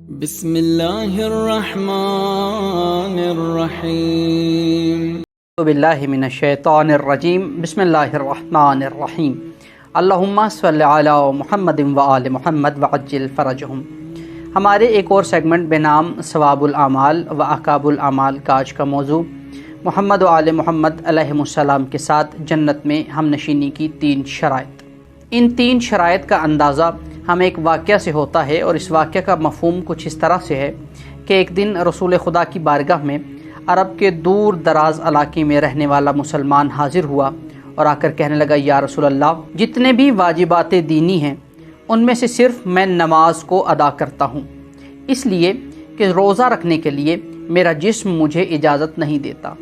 بسم اللہ الرحمن الرحیم اعوذ باللہ من الشیطان الرجیم بسم اللہ الرحمن الرحیم اللہم صلی علی محمد وآل محمد وعجل فرجہم۔ ہمارے ایک اور سیگمنٹ بنام ثواب الاعمال و احکام الاعمال کا آج کا موضوع محمد و آل محمد علیہ السلام کے ساتھ جنت میں ہم نشینی کی 3 شرائط۔ ان 3 شرائط کا اندازہ ہمیں ایک واقعہ سے ہوتا ہے، اور اس واقعہ کا مفہوم کچھ اس طرح سے ہے کہ ایک دن رسول خدا کی بارگاہ میں عرب کے دور دراز علاقے میں رہنے والا مسلمان حاضر ہوا اور آ کر کہنے لگا، یا رسول اللہ، جتنے بھی واجبات دینی ہیں ان میں سے صرف میں نماز کو ادا کرتا ہوں، اس لیے کہ روزہ رکھنے کے لیے میرا جسم مجھے اجازت نہیں دیتا۔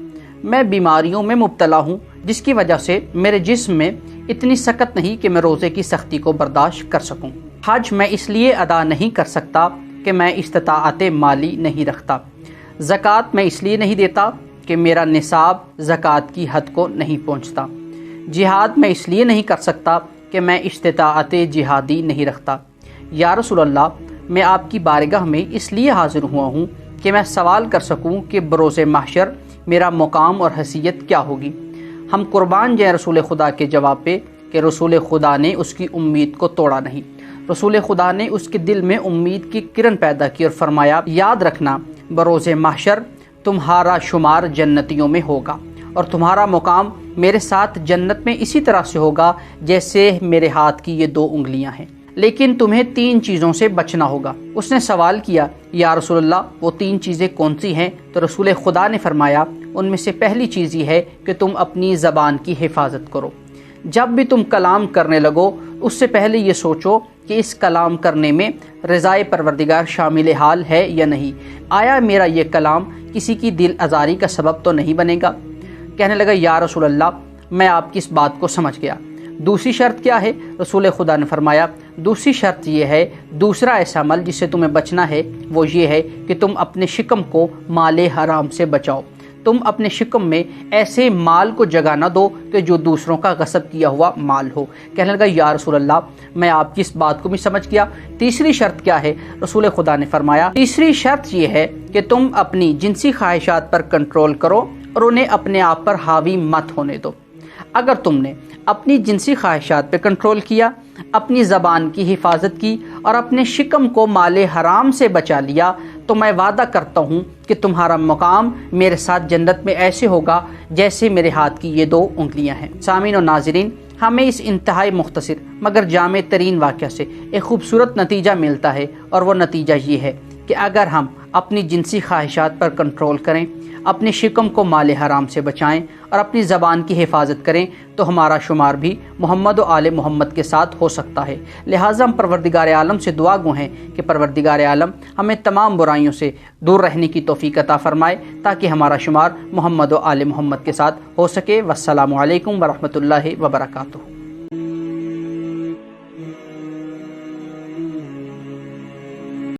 میں بیماریوں میں مبتلا ہوں جس کی وجہ سے میرے جسم میں اتنی سکت نہیں کہ میں روزے کی سختی کو برداشت کر سکوں۔ حج میں اس لیے ادا نہیں کر سکتا کہ میں استطاعت مالی نہیں رکھتا۔ زکوٰۃ میں اس لیے نہیں دیتا کہ میرا نصاب زکوٰۃ کی حد کو نہیں پہنچتا۔ جہاد میں اس لیے نہیں کر سکتا کہ میں استطاعت جہادی نہیں رکھتا۔ یا رسول اللہ، میں آپ کی بارگاہ میں اس لیے حاضر ہوا ہوں کہ میں سوال کر سکوں کہ بروز محشر میرا مقام اور حیثیت کیا ہوگی۔ ہم قربان جائیں رسول خدا کے جواب پہ کہ رسول خدا نے اس کی امید کو توڑا نہیں۔ رسول خدا نے اس کے دل میں امید کی کرن پیدا کی اور فرمایا، یاد رکھنا بروز محشر تمہارا شمار جنتیوں میں ہوگا، اور تمہارا مقام میرے ساتھ جنت میں اسی طرح سے ہوگا جیسے میرے ہاتھ کی یہ 2 انگلیاں ہیں، لیکن تمہیں 3 چیزوں سے بچنا ہوگا۔ اس نے سوال کیا، یا رسول اللہ، وہ 3 چیزیں کون سی ہیں؟ تو رسول خدا نے فرمایا، ان میں سے پہلی چیز یہ ہے کہ تم اپنی زبان کی حفاظت کرو۔ جب بھی تم کلام کرنے لگو اس سے پہلے یہ سوچو کہ اس کلام کرنے میں رضائے پروردگار شامل حال ہے یا نہیں۔ آیا میرا یہ کلام کسی کی دل آزاری کا سبب تو نہیں بنے گا؟ کہنے لگا، یا رسول اللہ، میں آپ کی اس بات کو سمجھ گیا۔ دوسری شرط کیا ہے؟ رسول خدا نے فرمایا، دوسری شرط یہ ہے، دوسرا ایسا عمل جس سے تمہیں بچنا ہے وہ یہ ہے کہ تم اپنے شکم کو مال حرام سے بچاؤ۔ تم اپنے شکم میں ایسے مال کو جگہ نہ دو کہ جو دوسروں کا غصب کیا ہوا مال ہو۔ کہنے لگا، یا رسول اللہ، میں آپ کی اس بات کو بھی سمجھ گیا۔ تیسری شرط کیا ہے؟ رسول خدا نے فرمایا، تیسری شرط یہ ہے کہ تم اپنی جنسی خواہشات پر کنٹرول کرو اور انہیں اپنے آپ پر حاوی مت ہونے دو۔ اگر تم نے اپنی جنسی خواہشات پہ کنٹرول کیا، اپنی زبان کی حفاظت کی اور اپنے شکم کو مال حرام سے بچا لیا، تو میں وعدہ کرتا ہوں کہ تمہارا مقام میرے ساتھ جنت میں ایسے ہوگا جیسے میرے ہاتھ کی یہ 2 انگلیاں ہیں۔ سامعین و ناظرین، ہمیں اس انتہائی مختصر مگر جامع ترین واقعہ سے ایک خوبصورت نتیجہ ملتا ہے، اور وہ نتیجہ یہ ہے کہ اگر ہم اپنی جنسی خواہشات پر کنٹرول کریں، اپنے شکم کو مال حرام سے بچائیں اور اپنی زبان کی حفاظت کریں، تو ہمارا شمار بھی محمد و آل محمد کے ساتھ ہو سکتا ہے۔ لہٰذا ہم پروردگار عالم سے دعا گو ہیں کہ پروردگار عالم ہمیں تمام برائیوں سے دور رہنے کی توفیق عطا فرمائے، تاکہ ہمارا شمار محمد و آل محمد کے ساتھ ہو سکے۔ والسلام علیکم ورحمۃ اللہ وبرکاتہ۔